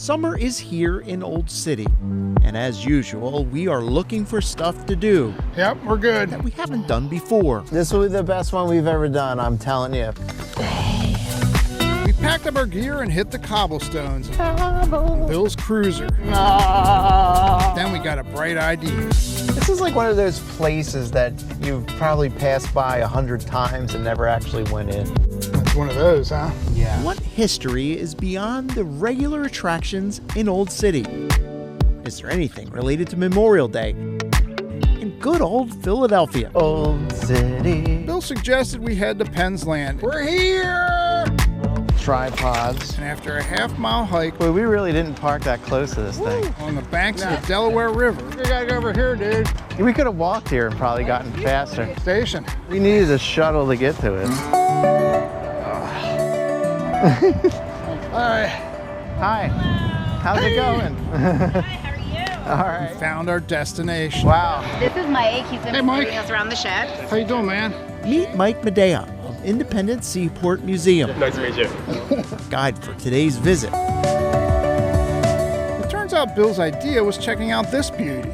Summer is here in Old City, and as usual, we are looking for stuff to do Yep, we're good. that we haven't done before. This will be the best one we've ever done, I'm telling you. We packed up our gear and hit the cobblestones of Bill's cruiser. Then we got a bright idea. This is like one of those places that you've probably passed by 100 times and never actually went in. It's one of those, huh? Yeah. What history is beyond the regular attractions in Old City? Is there anything related to Memorial Day in good old Philadelphia? Old City. Bill suggested we head to Penn's Landing. We're here! Tripods. And after a half-mile hike Boy, we really didn't park that close to this thing. on the banks of the Delaware River. You gotta go over here, dude. We could have walked here and probably gotten faster. Station. We needed a shuttle to get to it. All right. Hi. How's it going? Hi, how are you? All right. Found our destination. Wow. This is Mike. He's going Hey, to be Mike. moving us around the ship. How you doing, man? Meet Mike Medea of Independence Seaport Museum. Nice to meet you. Guide for today's visit. It turns out Bill's idea was checking out this beauty.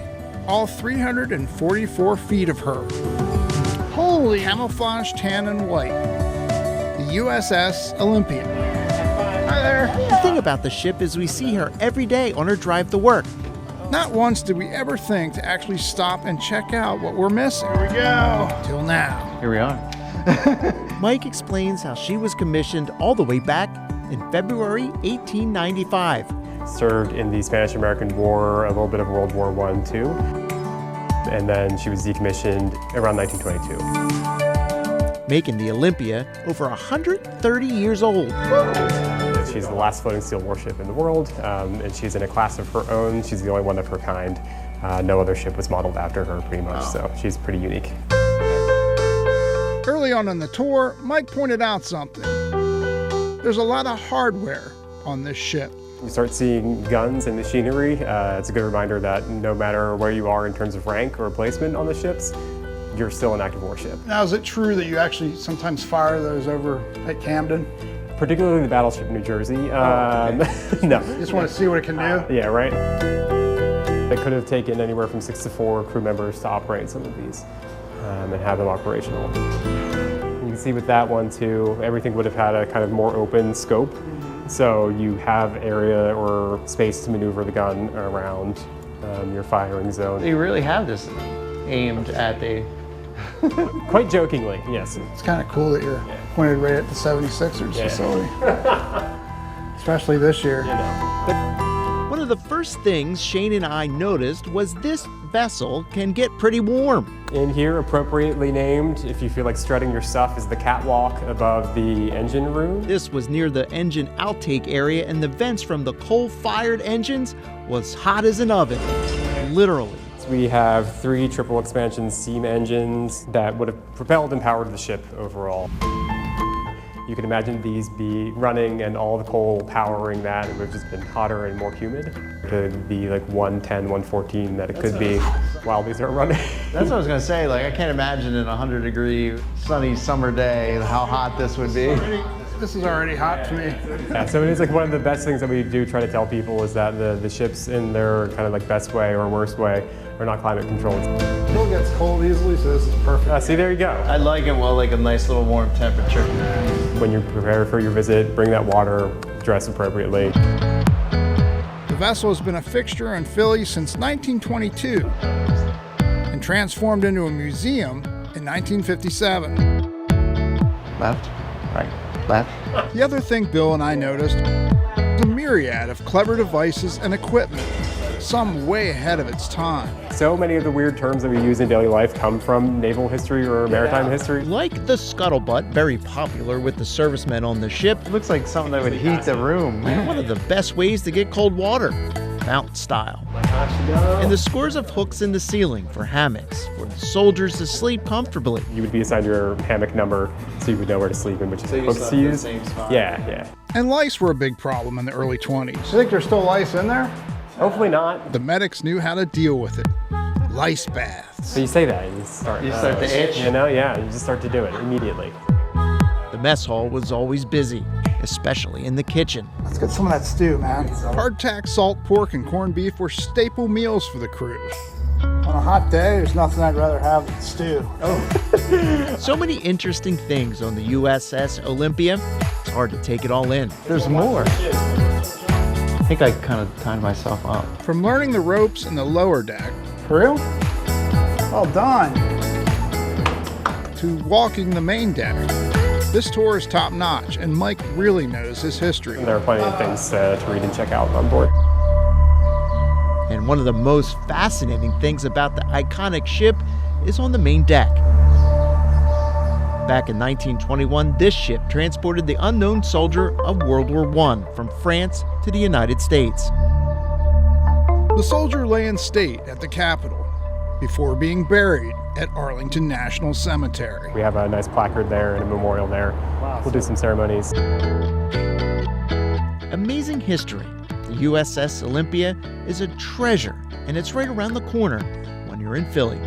All 344 feet of her. Holy camouflage tan and white. The USS Olympia. Hi there. The thing about the ship is we see her every day on her drive to work. Not once did we ever think to actually stop and check out what we're missing. Here we go. Till now. Here we are. Mike explains how she was commissioned all the way back in February 1895. Served in the Spanish-American War, a little bit of World War I, too. And then she was decommissioned around 1922. Making the Olympia over 130 years old. She's the last floating steel warship in the world, and she's in a class of her own. She's the only one of her kind. No other ship was modeled after her, pretty much, so she's pretty unique. Early on in the tour, Mike pointed out something. There's a lot of hardware on this ship. You start seeing guns and machinery. It's a good reminder that no matter where you are in terms of rank or placement on the ships, you're still an active warship. Now, is it true that you actually sometimes fire those over at Camden? Particularly the battleship New Jersey. No. Just want to see what it can do? Yeah, right? It could have taken anywhere from 6 to 4 crew members to operate some of these and have them operational. You can see with that one too, everything would have had a kind of more open scope. So you have area or space to maneuver the gun around your firing zone. You really have this aimed at the... Quite jokingly, yes. It's kind of cool that you're pointed right at the 76ers facility. Especially this year. You know. One of the first things Shane and I noticed was this vessel can get pretty warm. In here, appropriately named, if you feel like strutting your stuff, is the catwalk above the engine room. This was near the engine outtake area, and the vents from the coal-fired engines was hot as an oven, literally. We have 3 triple expansion steam engines that would have propelled and powered the ship overall. You can imagine these be running and all the coal powering that. It would have just been hotter and more humid. It could be like 110, 114 that it could be while these are running. That's what I was gonna say, like I can't imagine in a 100-degree sunny summer day how hot this would be. This is already hot to me. Yeah, so it is like one of the best things that we do try to tell people is that the ships in their kind of like best way or worst way are not climate controlled. Bill gets cold easily, so this is perfect. See, there you go. I like it well, like a nice little warm temperature. When you prepare for your visit, bring that water, dress appropriately. The vessel has been a fixture in Philly since 1922 and transformed into a museum in 1957. Left, right, left. The other thing Bill and I noticed was a myriad of clever devices and equipment, some way ahead of its time. So many of the weird terms that we use in daily life come from naval history or maritime history. Like the scuttlebutt, very popular with the servicemen on the ship, It looks like something that would heat the room. one of the best ways to get cold water, mountain style. And the scores of hooks in the ceiling for hammocks, for the soldiers to sleep comfortably. You would be assigned your hammock number so you would know where to sleep and which hooks to use. Yeah. And lice were a big problem in the early 20s. You think there's still lice in there? Hopefully not. The medics knew how to deal with it. Lice baths. So you say that, you start to itch? You know, yeah, you just start to do it immediately. The mess hall was always busy. especially in the kitchen. Let's get some of that stew, man. Hardtack salt pork and corned beef were staple meals for the crew. On a hot day, there's nothing I'd rather have than stew. So many interesting things on the USS Olympia. It's hard to take it all in. There's more. I think I kind of timed myself up. From learning the ropes in the lower deck, For real? well done, to walking the main deck, this tour is top notch, and Mike really knows his history. And there are plenty of things to read and check out on board. And one of the most fascinating things about the iconic ship is on the main deck. Back in 1921, this ship transported the unknown soldier of World War I from France to the United States. The soldier lay in state at the Capitol before being buried at Arlington National Cemetery. We have a nice placard there and a memorial there. We'll do some ceremonies. Amazing history. The USS Olympia is a treasure, and it's right around the corner when you're in Philly.